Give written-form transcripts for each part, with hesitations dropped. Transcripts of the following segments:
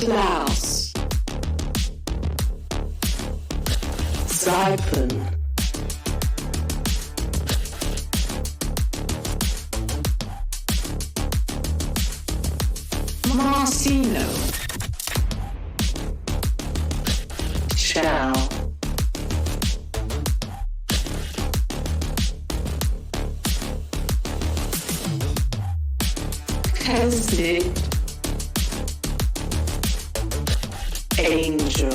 Klaus, Saipen, Marcino, Chow, Kesnick, Angel,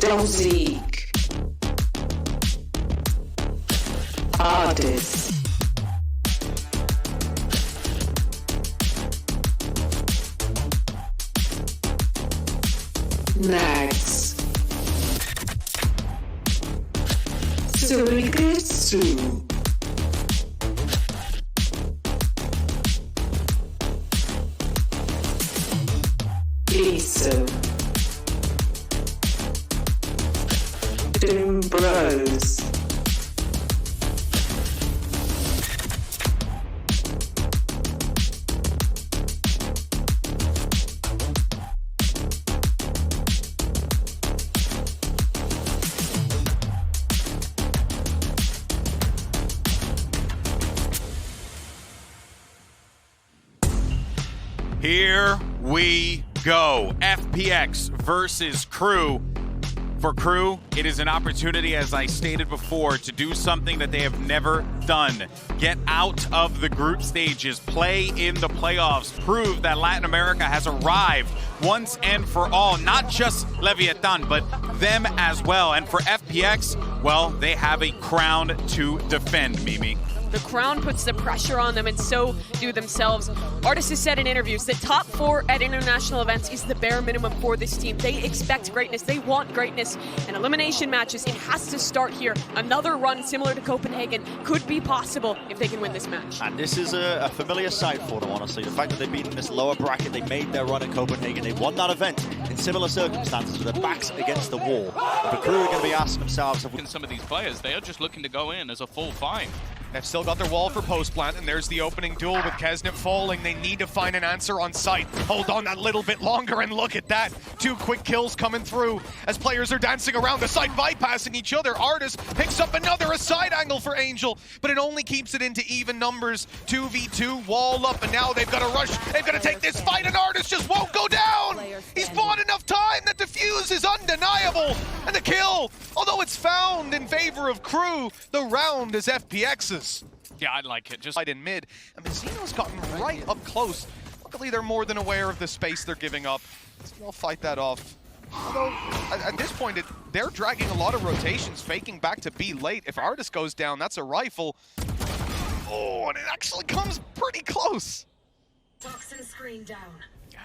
Dozik, Artist, Nags, Surigetsu, Iso, Bros, Here we go. FPX versus Crew. For Crew, it is an opportunity, as I stated before, to do something that they have never done. Get out of the group stages, play in the playoffs, prove that Latin America has arrived once and for all. Not just Leviathan, but them as well. And for FPX, well, they have a crown to defend, Mimi. The crown puts the pressure on them, and so do themselves. Artis has said in interviews that top 4 at international events is the bare minimum for this team. They expect greatness, they want greatness, and elimination matches, it has to start here. Another run similar to Copenhagen could be possible if they can win this match. And this is a familiar sight for them, honestly. The fact that they've been in this lower bracket, they made their run at Copenhagen, they won that event in similar circumstances with their backs against the wall. The Crew are going to be asking themselves, if we Some of these players, they are just looking to go in as a full 5. They've still got their wall for post plant, and there's the opening duel with Kesnip falling. They need to find an answer on site. Hold on that little bit longer, and look at that. 2 quick kills coming through as players are dancing around the site, bypassing each other. Artis picks up a side angle for Angel, but it only keeps it into even numbers. 2v2, wall up, and now they've got to rush. They've got to take this fight, and Artis just won't go down. He's bought enough time. The defuse is undeniable, and the kill, although it's found in favor of Crew, the round is FPX's. Yeah, I like it. Just Right in mid, and Mazzino's gotten right up close. Luckily, they're more than aware of the space they're giving up. So they'll fight that off. Although, at this point, they're dragging a lot of rotations, faking back to B late. If Artis goes down, that's a rifle. Oh, and it actually comes pretty close. Toxin screen down.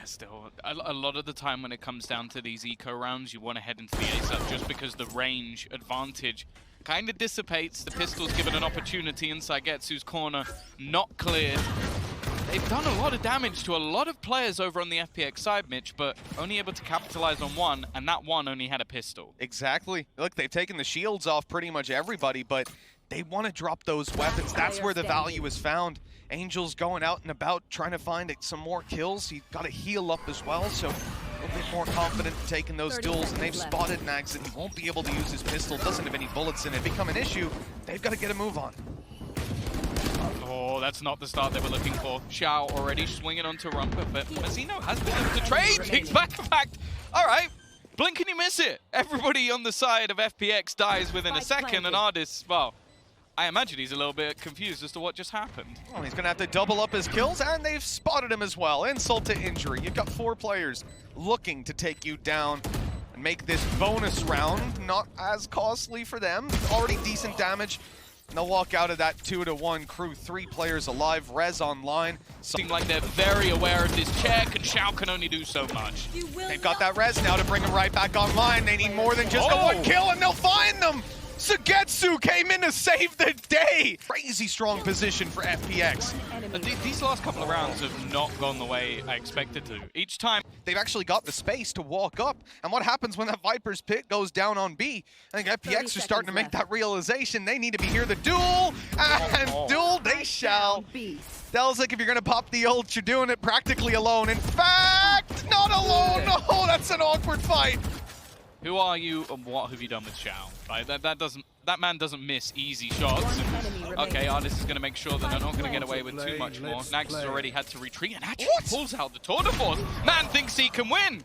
yeah, still a lot of the time when it comes down to these eco rounds, you want to head into the ace up just because the range advantage kind of dissipates. The pistol's given an opportunity inside Getsu's corner, not cleared. They've done a lot of damage to a lot of players over on the FPX side, Mitch, but only able to capitalize on one, and that one only had a pistol. Exactly. Look, they've taken the shields off pretty much everybody, but they want to drop those weapons. That's where the value is found. Angel's going out and about trying to find some more kills. He's got to heal up as well, so a little bit more confident in taking those duels, and they've spotted Nags that he won't be able to use his pistol. Doesn't have any bullets in it. Become an issue. They've got to get a move on. Oh, that's not the start they were looking for. Xiao already swinging onto Rumpa, but Mazzino has been able to trade. He's back to back. All right, blink and you miss it. Everybody on the side of FPX dies within a second, and Ardis, well, I imagine he's a little bit confused as to what just happened. Well, he's going to have to double up his kills, and they've spotted him as well. Insult to injury. You've got 4 players looking to take you down and make this bonus round not as costly for them. Already decent damage. And they'll walk out of that 2-1 crew. 3 players alive, Rez online. Seem like they're very aware of this check, and Xiao can only do so much. They've got that Rez now to bring him right back online. They need more than just the 1 kill, and they'll find them. Sugetsu came in to save the day! Crazy strong position for FPX. These last couple of rounds have not gone the way I expected to. Each time, They've actually got the space to walk up. And what happens when that Viper's pit goes down on B? I think FPX are starting to make that realization. They need to be here. The duel, and duel they shall. Delzik, if you're going to pop the ult, you're doing it practically alone. In fact, not alone. Oh, that's an awkward fight. who are you and what have you done with Xiao? Right? That man doesn't miss easy shots. And, okay, Artist is going to make sure that they're not going to get away with too much more. Nags has already had to retreat and actually pulls out the tour de force. Man thinks he can win.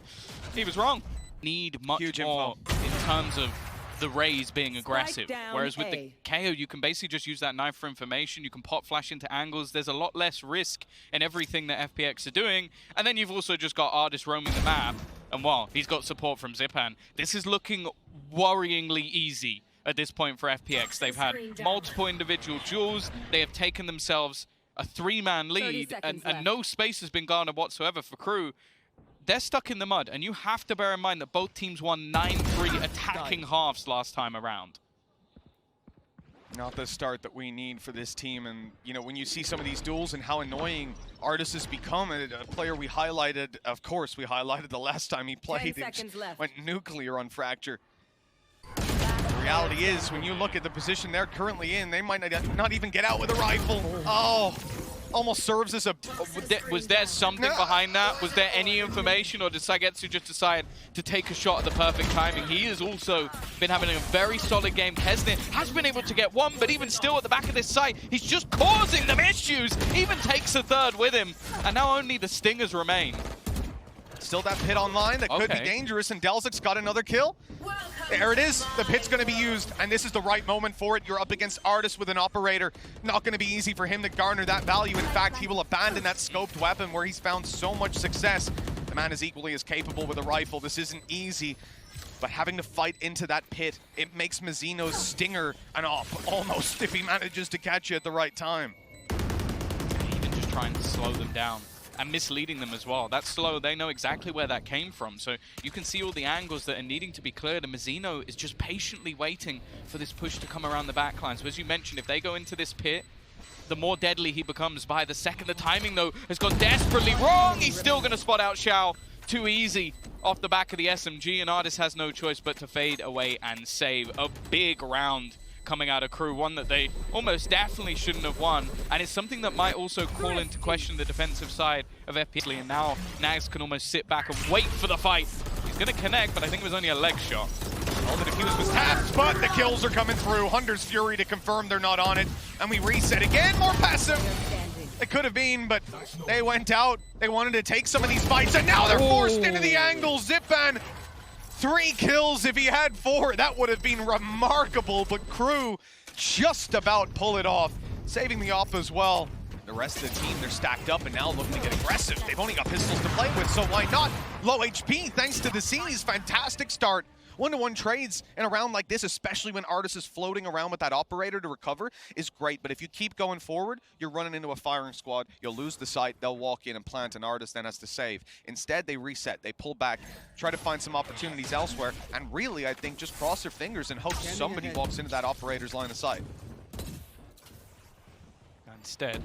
He was wrong. Need much more in terms of the Rays being aggressive. Whereas with the KO, you can basically just use that knife for information. You can pop flash into angles. There's a lot less risk in everything that FPX are doing. And then you've also just got Artist roaming the map. And well, he's got support from Zipan. This is looking worryingly easy at this point for FPX. They've had multiple individual duels. They have taken themselves a 3-man lead, and no space has been garnered whatsoever for Crew. They're stuck in the mud, and you have to bear in mind that both teams won 9-3 attacking halves last time around. Not the start that we need for this team, and you know, when you see some of these duels and how annoying Artist has become, a player we highlighted, of course we highlighted the last time he played, went nuclear on Fracture. The reality is, when you look at the position they're currently in, they might not even get out with a rifle. Oh, almost serves as a... Was there something behind that? Was there any information, or did Sagetsu just decide to take a shot at the perfect timing? He has also been having a very solid game. Kesnit has been able to get one, but even still at the back of this site, he's just causing them issues. Even takes a third with him, and now only the Stingers remain. Still that pit online that could be dangerous, and Delzik's got another kill. There it is. The pit's going to be used, and this is the right moment for it. You're up against Artist with an operator. Not going to be easy for him to garner that value. In fact, he will abandon that scoped weapon where he's found so much success. The man is equally as capable with a rifle. This isn't easy, but having to fight into that pit, it makes Mazzino's Stinger an op, almost, if he manages to catch you at the right time. Even just trying to slow them down and misleading them as well. That slow, they know exactly where that came from. So you can see all the angles that are needing to be cleared, and Mazzino is just patiently waiting for this push to come around the backline. So as you mentioned, if they go into this pit, the more deadly he becomes by the second. The timing, though, has gone desperately wrong. He's still going to spot out Xiao. Too easy off the back of the SMG, and Artist has no choice but to fade away and save. A big round coming out of Crew, one that they almost definitely shouldn't have won, and it's something that might also call into question the defensive side of FPX, and now Nags can almost sit back and wait for the fight. He's going to connect, but I think it was only a leg shot. All the defuse was tapped, but the kills are coming through. Hunter's Fury to confirm they're not on it, and we reset again, more passive. It could have been, but they went out. They wanted to take some of these fights, and now they're forced into the angle. Zipan, 3 kills. If he had 4, that would have been remarkable, but Crew just about pull it off, saving the off as well. The rest of the team, they're stacked up and now looking to get aggressive. They've only got pistols to play with, so why not? Low HP thanks to the Seas. Fantastic start. 1-to-1 trades in a round like this, especially when Artist is floating around with that operator to recover, is great. But if you keep going forward, you're running into a firing squad. You'll lose the site. They'll walk in and plant, and Artist then has to save. Instead, they reset. They pull back, try to find some opportunities elsewhere, and really, I think, just cross their fingers and hope somebody walks into that operator's line of sight. Instead,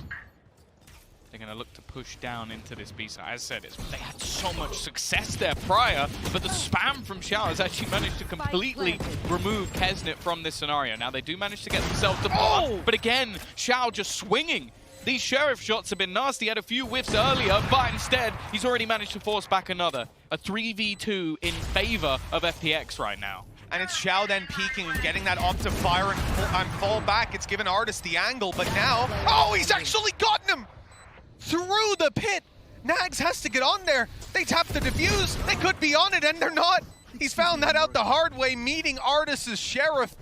they're going to look to push down into this B side. As I said, they had so much success there prior, but the spam from Xiao has actually managed to completely remove Kesnit from this scenario. Now, they do manage to get themselves to block, but again, Xiao just swinging. These Sheriff shots have been nasty. He had a few whiffs earlier, but instead, he's already managed to force back another. A 3v2 in favor of FPX right now. And it's Xiao then peeking and getting that op to fire and fall back. It's given Artist the angle, but now, oh, he's actually gotten him! Through the pit. Nags has to get on there. They tap the defuse. They could be on it, and they're not. He's found that out the hard way, meeting Artist's Sheriff.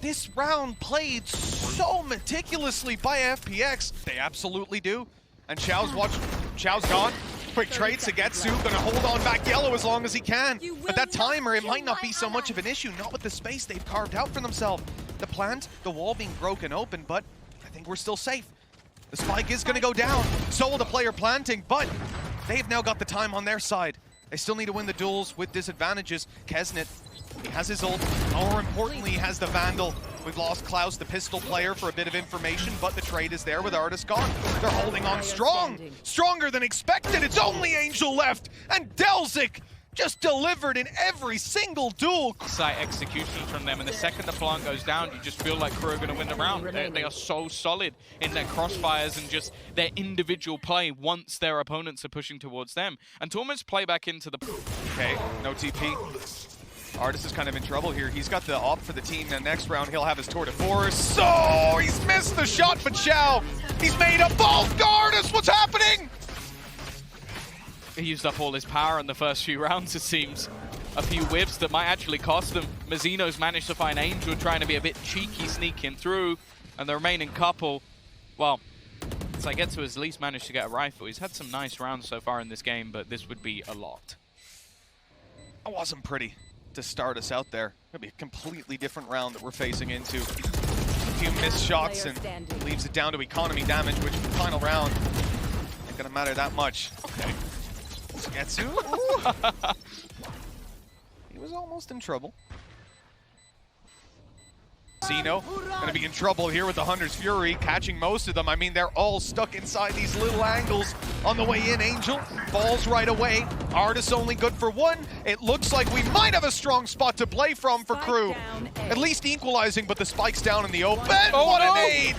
This round played so meticulously by FPX. They absolutely do. And Xiao's gone. Quick trade, Sagetsu gonna hold on back yellow as long as he can. But that timer, it might not be so much of an issue, not with the space they've carved out for themselves. The plant, the wall being broken open, but I think we're still safe. The spike is going to go down, so will the player planting, but they've now got the time on their side. They still need to win the duels with disadvantages. Kesnit He has his ult. More importantly, he has the Vandal. We've lost Klaus, the pistol player, for a bit of information, but the trade is there with Artis gone. They're holding on strong. Stronger than expected. It's only Angel left. And Delzik just delivered in every single duel. Site executions from them, and the second the plant goes down, you just feel like Crew are going to win the round. They are so solid in their crossfires and just their individual play once their opponents are pushing towards them. And to almost play back into the... Okay, no TP. Artis is kind of in trouble here. He's got the op for the team. The next round, he'll have his tour de force. So he's missed the shot, but Xiao, he's made a both. Artis, what's happening? He used up all his power in the first few rounds, it seems. A few whiffs that might actually cost them. Mazzino's managed to find Angel trying to be a bit cheeky, sneaking through. And the remaining couple, well, Saigetsu has at least managed to get a rifle. He's had some nice rounds so far in this game, but this would be a lot. It wasn't pretty to start us out there. It'll be a completely different round that we're facing into. A few missed shots and leaves it down to economy damage, which in the final round ain't gonna matter that much. Okay. Getsu. He was almost in trouble. Zeno gonna be in trouble here with the Hunter's Fury, catching most of them. I mean, they're all stuck inside these little angles on the way in. Angel falls right away. Artis only good for one. It looks like we might have a strong spot to play from for Crew. At least equalizing, but the spike's down in the open. Oh, what no! an aid!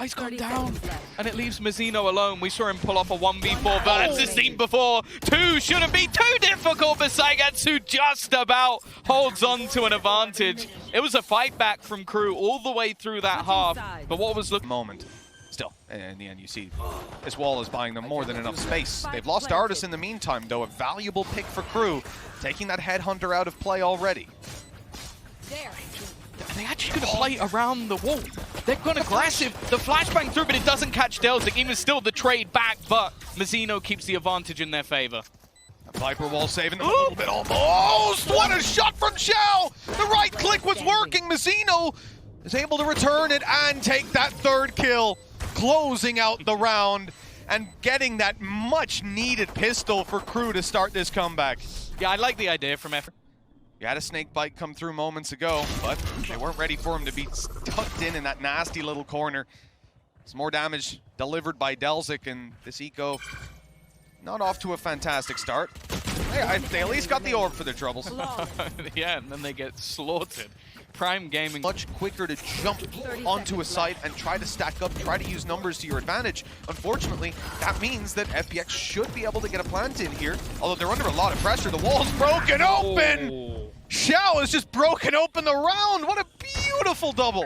He's gone down, and it leaves Mazzino alone. We saw him pull off a 1v4 Valorant this seen before. Two shouldn't be too difficult for Saigetsu, just about holds on to an advantage. It was a fight back from Crew all the way through that half, but what was looking... Moment. Still, in the end, you see this wall is buying them more than enough space. They've lost Artis in the meantime, though. A valuable pick for Crew, taking that headhunter out of play already. And they actually going to play around the wall. They're going aggressive. The flashbang through, but it doesn't catch Delzik. Even still, the trade back, but Mazzino keeps the advantage in their favor. Viper wall saving them a little bit almost. What a shot from Xiao! The right click was working. Mazzino is able to return it and take that third kill, closing out the round and getting that much needed pistol for Crew to start this comeback. Yeah, I like the idea from F. You had a snake bite come through moments ago, but they weren't ready for him to be tucked in that nasty little corner. Some more damage delivered by Delzik, and this eco not off to a fantastic start. They at least got the orb for their troubles. Yeah, and then they get slaughtered. Prime Gaming. Much quicker to jump onto a site and try to stack up, try to use numbers to your advantage. Unfortunately, that means that FPX should be able to get a plant in here, although they're under a lot of pressure. The wall's broken open! Oh. Xiao has just broken open the round. What a beautiful double.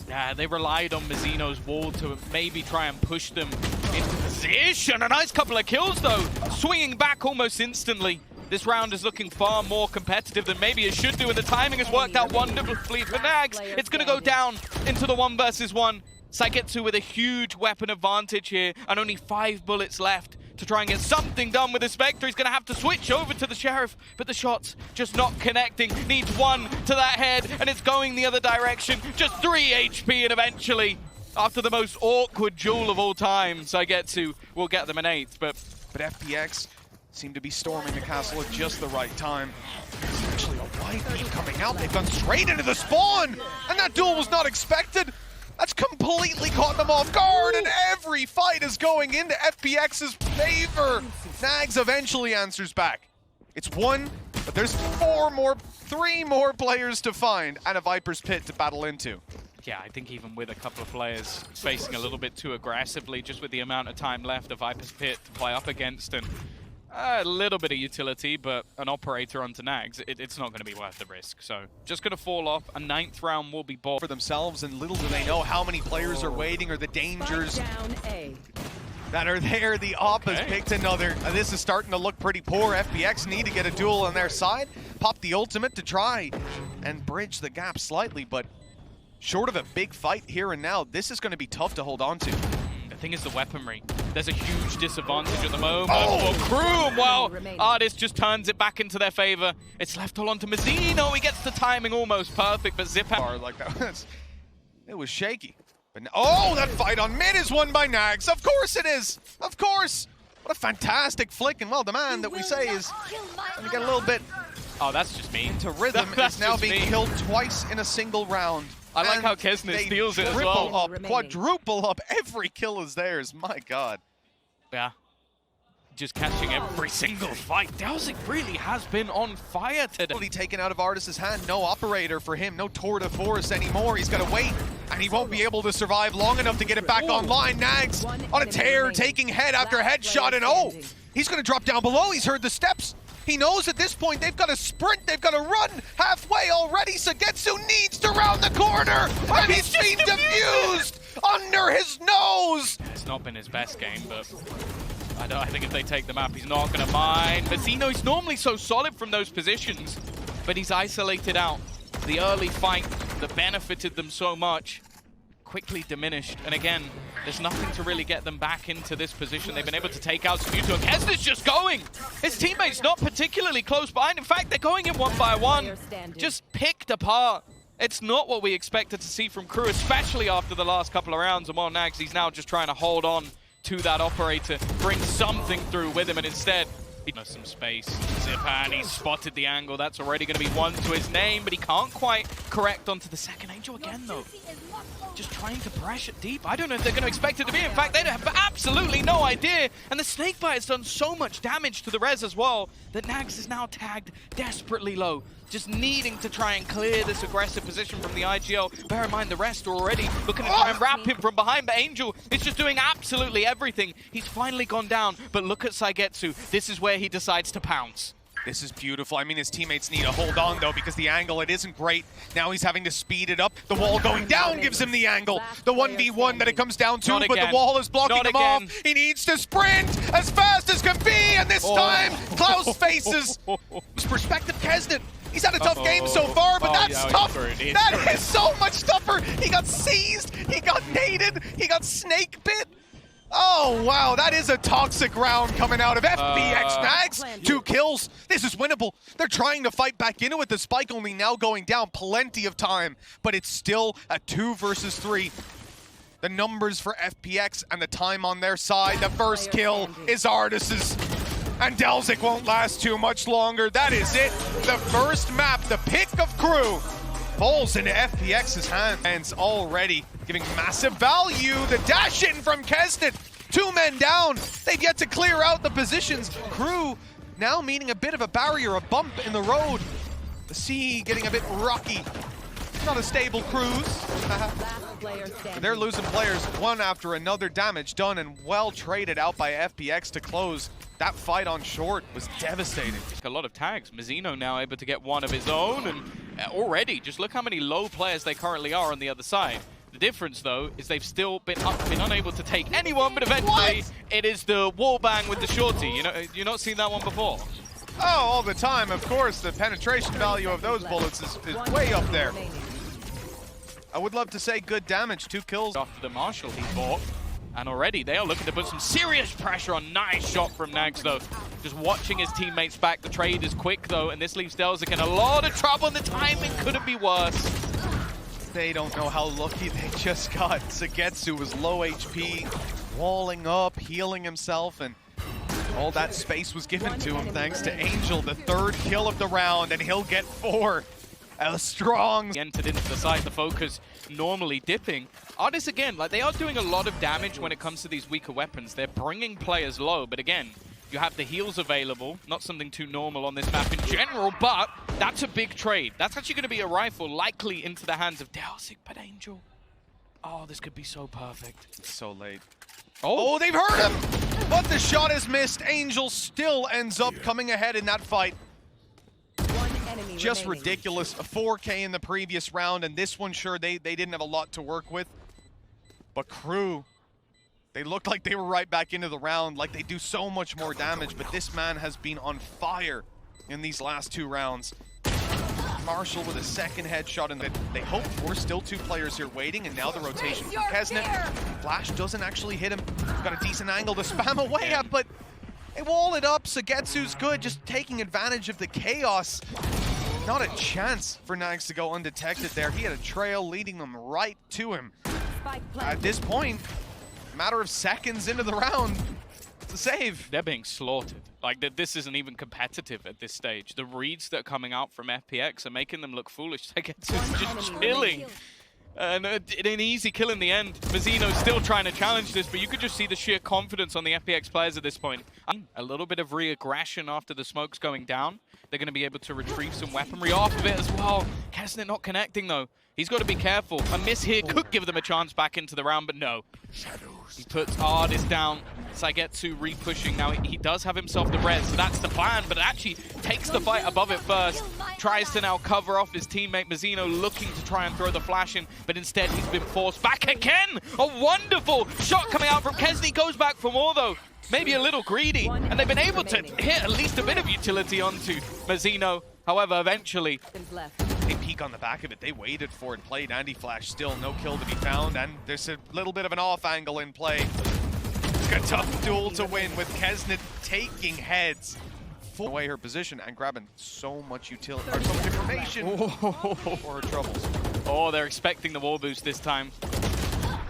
Yeah, they relied on Mazzino's wall to maybe try and push them into position. A nice couple of kills, though. Swinging back almost instantly. This round is looking far more competitive than maybe it should do, and the timing has worked out wonderfully for Nags. It's going to go down into the 1 versus 1. Saigetsu with a huge weapon advantage here, and only 5 bullets left to try and get something done with the Spectre. He's going to have to switch over to the Sheriff, but the shot's just not connecting. Needs one to that head, and it's going the other direction. Just 3 HP, and eventually, after the most awkward duel of all time, Saigetsu will get them an 8th. But FPX seem to be storming the castle at just the right time. There's actually a white beam coming out. They've gone straight into the spawn, and that duel was not expected. That's completely caught them off guard, and every fight is going into FPX's favor. Nags eventually answers back. It's 1, but there's 3 more players to find, and a Viper's Pit to battle into. yeah, I think even with a couple of players facing a little bit too aggressively, just with the amount of time left, the Viper's Pit to play up against, and a little bit of utility, but an operator onto Nags, it's not going to be worth the risk. So just going to fall off. A 9th round will be bought for themselves, and little do they know how many players are waiting or the dangers that are there. The op has picked another. This is starting to look pretty poor. FPX need to get a duel on their side. Pop the ultimate to try and bridge the gap slightly, but short of a big fight here and now, this is going to be tough to hold on to. The thing is the weaponry. There's a huge disadvantage at the moment for Crew. Well, Artis just turns it back into their favor. It's left all onto Mazzino. He gets the timing almost perfect, but zip out. Like that. It was shaky. But oh, that fight on mid is won by Nags. Of course it is. Of course. What a fantastic flick. And well, the man that we say is going to get a little bit Oh, that's just me. Into rhythm That's is now just being me. killed twice in a single round. I like And how Kesnet they steals it as triple well. up, quadruple up. Every kill is theirs. My God. Yeah. Just catching every single fight. Dowsing really has been on fire today. Ability taken out of Artis's hand. No operator for him. No tour de force anymore. He's got to wait, and he won't be able to survive long enough to get it back online. Nags on a tear, taking head after headshot, and oh, he's going to drop down below. He's heard the steps. He knows at this point they've got to sprint, they've got to run halfway already. Sagetsu needs to round the corner, and he's being defused under his nose. It's not been his best game, but I think if they take the map, he's not going to mind. Mazzino, he's normally so solid from those positions, but he's isolated out. The early fight that benefited them so much quickly diminished. And again, there's nothing to really get them back into this position. They've been able to take out Sputo, and Kesnet's just going. His teammates not particularly close behind. In fact, they're going in one by one, just picked apart. It's not what we expected to see from Crew, especially after the last couple of rounds. And while Nags, he's now just trying to hold on to that operator, bring something through with him, and instead he has some space. Zipper, and he's spotted the angle. That's already going to be one to his name, but he can't quite correct onto the second Angel again, though. Just trying to pressure deep. I don't know if they're going to expect it to be. In fact, they have absolutely no idea. And the Snakebite has done so much damage to the res as well that Nags is now tagged desperately low, just needing to try and clear this aggressive position from the IGL. Bear in mind, the rest are already looking to try and wrap him from behind, but Angel is just doing absolutely everything. He's finally gone down, but look at Saigetsu. This is where he decides to pounce. This is beautiful. I mean, his teammates need to hold on, though, because the angle, it isn't great. Now he's having to speed it up. The wall going down gives him the angle. The 1v1 that it comes down to, but the wall is blocking him off. He needs to sprint as fast as can be, and this time, Klaus faces perspective Kesnet. He's had a tough game so far, but that's tough. That is so much tougher. He got seized, he got naded, he got snake bit. Oh, wow, that is a toxic round coming out of FPX. Nags, 2 kills. This is winnable. They're trying to fight back into it. The spike only now going down. Plenty of time, but it's still a 2 versus 3. The numbers for FPX and the time on their side. The first kill is Artis's, and Delzik won't last too much longer. That is it. The first map, the pick of Crew, falls into FPX's hands already, giving massive value. The dash in from Kesnet. 2 men down. They've yet to clear out the positions. Crew now meeting a bit of a barrier, a bump in the road. The sea getting a bit rocky. Not a stable cruise. They're losing players one after another. Damage done and well traded out by FPX to close. That fight on short was devastating. A lot of tags. Mazzino now able to get one of his own, and already, just look how many low players they currently are on the other side. The difference, though, is they've still been unable to take anyone, but eventually it is the wall bang with the shorty. You've not seen that one before? Oh, all the time, of course. The penetration value of those bullets is way up there. I would love to say good damage. 2 kills. After the Marshall he bought. And already they are looking to put some serious pressure on. Nice shot from Nags, though. Just watching his teammates back. The trade is quick, though, and this leaves Delzik in a lot of trouble, and the timing couldn't be worse. They don't know how lucky they just got. Sagetsu was low HP, walling up, healing himself, and all that space was given to him thanks to Angel, the 3rd kill of the round, and he'll get 4. A strong. Entered into the site, the focus normally dipping. Artists, again, like they are doing a lot of damage when it comes to these weaker weapons. They're bringing players low, but again, you have the heals available. Not something too normal on this map in general, but that's a big trade. That's actually going to be a rifle likely into the hands of Delzik, but Angel. Oh, this could be so perfect. It's so late. Oh, they've hurt him! But the shot is missed. Angel still ends up coming ahead in that fight. Just ridiculous. A 4K in the previous round, and this one, sure, they didn't have a lot to work with. But Crew, they looked like they were right back into the round, like they do so much more damage, but this man has been on fire in these last 2 rounds. Marshall with a 2nd headshot, and they hoped for. Still 2 players here waiting, and now the rotation from Kesnet. Flash doesn't actually hit him. Got a decent angle to spam away at, but they wall it up. Sagetsu's good, just taking advantage of the chaos. Not a chance for Nags to go undetected there. He had a trail leading them right to him. At this point, matter of seconds into the round, the the save. They're being slaughtered. Like, this isn't even competitive at this stage. The reads that are coming out from FPX are making them look foolish. Sagetsu's just chilling. And an easy kill in the end. Mazzino's still trying to challenge this, but you could just see the sheer confidence on the FPX players at this point. A little bit of re-aggression after the smoke's going down. They're going to be able to retrieve some weaponry off of it as well. Kesnet not connecting, though. He's got to be careful. A miss here could give them a chance back into the round, but no. He puts Artist down. Sagetsu re-pushing. Now, he does have himself the res, so that's the plan, but actually takes the fight above it first. Tries to now cover off his teammate Mazzino, looking to try and throw the flash in, but instead he's been forced back again. A wonderful shot coming out from Kesney. Goes back for more, though. Maybe a little greedy, and they've been able to hit at least a bit of utility onto Mazzino. However, eventually, they peek on the back of it. They waited for it, played anti-flash, still no kill to be found, and there's a little bit of an off angle in play. It's a tough duel to win with Kesnet taking heads. Away her position and grabbing so much utility, or so much information for her troubles. Oh, they're expecting the wall boost this time.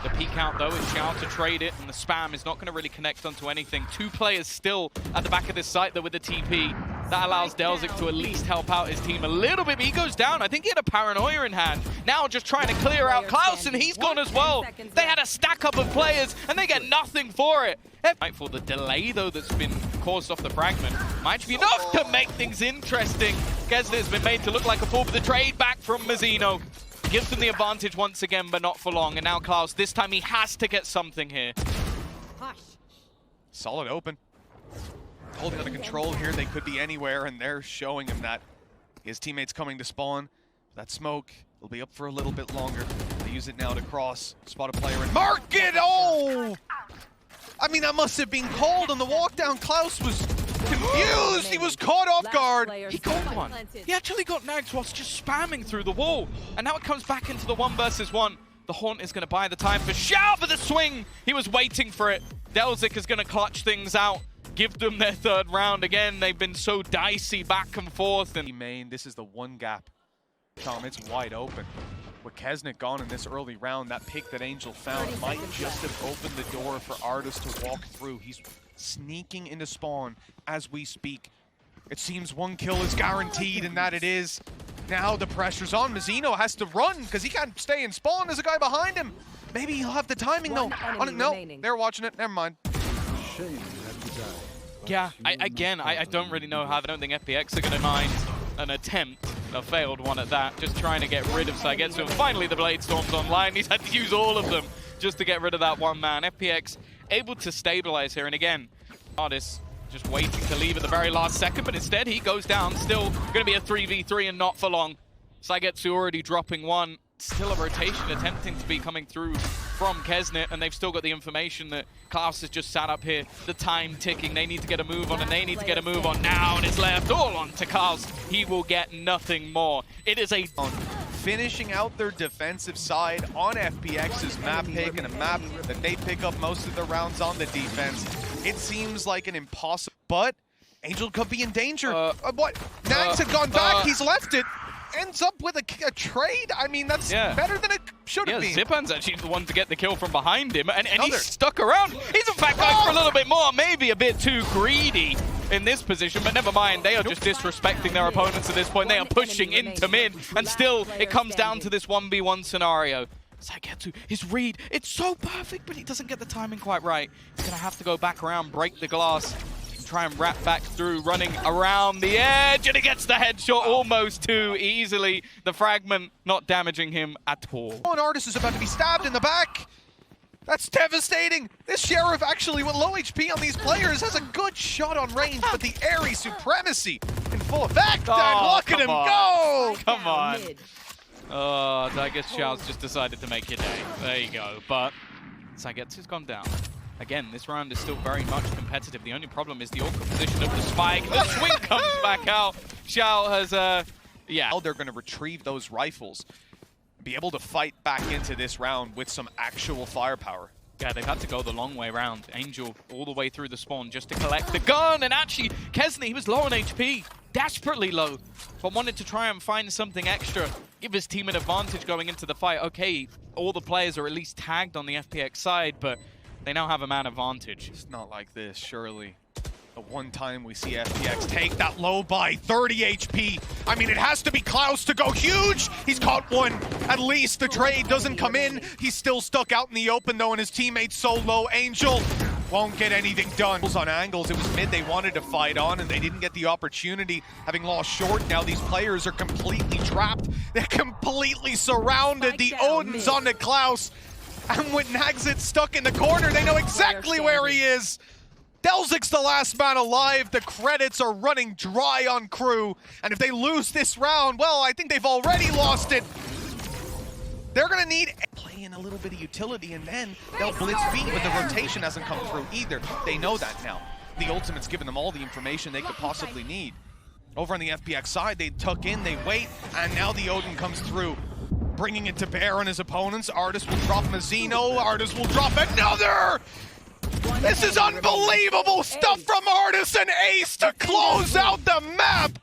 The peek out, though, is Xiao to trade it, and the spam is not going to really connect onto anything. 2 players still at the back of this site, though, with the TP. That allows Delzik to at least help out his team a little bit, but he goes down. I think he had a paranoia in hand. Now just trying to clear out Klaus, and he's gone as well. They had a stack up of players, and they get nothing for it. For the delay, though, that's been caused off the fragment, might be enough to make things interesting. Kesnet's been made to look like a fool, but the trade back from Mazzino gives them the advantage once again, but not for long. And now Klaus, this time he has to get something here. Solid open. Holding under control here, they could be anywhere, and they're showing him that. His teammates coming to spawn. That smoke will be up for a little bit longer. They use it now to cross, spot a player, and mark it! Oh! I mean, that must have been called on the walk down. Klaus was confused. He was caught off guard. He got one. He actually got nagged whilst just spamming through the wall. And now it comes back into the 1 versus 1. The Haunt is going to buy the time for Xiao for the swing. He was waiting for it. Delzik is going to clutch things out. Give them their 3rd round again. They've been so dicey back and forth. And Main, this is the one gap. Tom, it's wide open. With Kesnet gone in this early round, that pick that Angel found might just have opened the door for Artist to walk through. He's sneaking into spawn as we speak. It seems 1 kill is guaranteed, and that it is. Now the pressure's on. Mazzino has to run because he can't stay in spawn. There's a guy behind him. Maybe he'll have the timing though. On it, no, they're watching it. Never mind. yeah, I don't really know how. I don't think FPX are going to mind an attempt. A failed one at that, just trying to get rid of Sagetsu. And finally the Blade Storm's online. He's had to use all of them just to get rid of that one man. FPX able to stabilize here, and again, Artist just waiting to leave at the very last second, but instead he goes down. Still going to be a 3v3 and not for long. Sagetsu already dropping one. Still a rotation attempting to be coming through from Kesnet, and they've still got the information that Klaus has just sat up here. The time ticking. They need to get a move on, and they need to get a move on now, and it's left all on to Klaus. He will get nothing more. It is a... Finishing out their defensive side on FPX's map pick, and a map that they pick up most of their rounds on the defense. It seems like an impossible, but Angel could be in danger. What? Nags had gone back, he's left it. Ends up with a trade. I mean, that's better than it should have been. Zipan's actually the one to get the kill from behind him, and he's stuck around. He's in fact going for a little bit more, maybe a bit too greedy in this position, but never mind. They are just disrespecting their opponents at this point. They are pushing into mid, and still it comes down to this 1v1 scenario. Sagetsu, his read, it's so perfect, but he doesn't get the timing quite right. He's going to have to go back around, break the glass, try and wrap back through, running around the edge, and he gets the headshot almost too easily. The fragment not damaging him at all. An Artist is about to be stabbed in the back. That's devastating. This Sheriff actually with low HP on these players has a good shot on range, but the airy supremacy in full effect. And look at him go! Come on. Oh, I guess Xiao's just decided to make your day. There you go. But Sagetsu's gone down. Again, this round is still very much competitive. The only problem is the awkward position of the spike. The swing comes back out. Xiao has, They're going to retrieve those rifles, be able to fight back into this round with some actual firepower. Yeah, they've had to go the long way around. Angel all the way through the spawn just to collect the gun. And actually, Kesney, he was low on HP. Desperately low. But wanted to try and find something extra. Give his team an advantage going into the fight. Okay, all the players are at least tagged on the FPX side, but They now have a man advantage. It's not like this, surely. The one time we see FPX take that low by 30 HP. I mean, it has to be Klaus to go huge. He's caught one. At least the trade doesn't come in. He's still stuck out in the open, though, and his teammate's so low. Angel won't get anything done. On angles, it was mid they wanted to fight on, and they didn't get the opportunity. Having lost short, now these players are completely trapped. They're completely surrounded. The Odin's on to Klaus. And with Nagzit stuck in the corner, they know exactly where he is. Delzic's the last man alive. The credits are running dry on Crew. And if they lose this round, well, I think they've already lost it. They're going to need play in a little bit of utility, and then they'll blitz B, but the rotation hasn't come through either. They know that now. The ultimate's given them all the information they could possibly need. Over on the FPX side, they tuck in, they wait, and now the Odin comes through, bringing it to bear on his opponents. Artis will drop Mazzino. Artis will drop another! This is unbelievable stuff from Artis and Ace to close out the map!